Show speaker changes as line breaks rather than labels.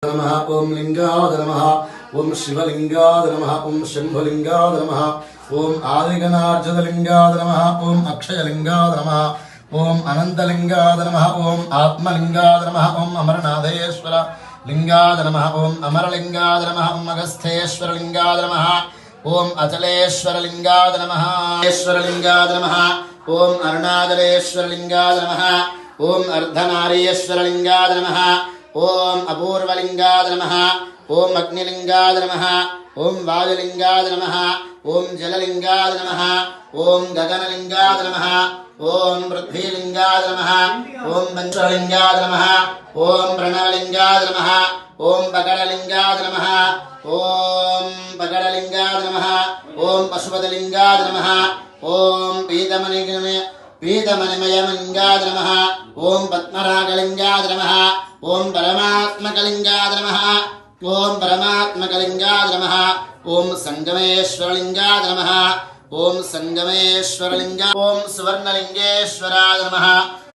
नमः ओम लिंगाय नमः ओम शिवलिंगाय नमः ओम शंभुलिंगाय नमः ओम आदिगणार्जुनलिंगाय नमः ओम अक्षयलिंगाय नमः ओम अनंतलिंगाय नमः ओम आत्मलिंगाय नमः ओम अमरनाथेश्वर लिंगाय नमः ओम अमरलिंगाय नमः ओम अगस्थेश्वर लिंगाय नमः ओम अचलेश्वर लिंगाय नमः ईश्वरलिंगाय नमः ओम अरुणाचलेश्वर लिंगाय नमः ओम अर्धनारीश्वर लिंगाय नमः ओम अपूर्वलिंगाय नमः ओम अग्निलिंगाय नमः ओम वायुलिंगाय नमः ओम जललिंगाय नमः ओम गगनलिंगाय नमः ओम पृथ्वीलिंगाय नमः ओम पंचलिंगाय नमः ओम प्रणवलिंगाय नमः ओम पकड़लिंगाय नमः ओम पकड़लिंगाय नमः ओम पशुपतिलिंगाय नमः ओम पीतमणिमयलिंगाय नमः ओम पद्मरागलिंगाय नमः ओम परमात्मकलिंगाय नमः ओम परमात्मकलिंगाय नमः ओम संगमेश्वरलिंगाय नमः ओम संगमेश्वरलिंगाय ओम सुवर्णलिंगेश्वराय नमः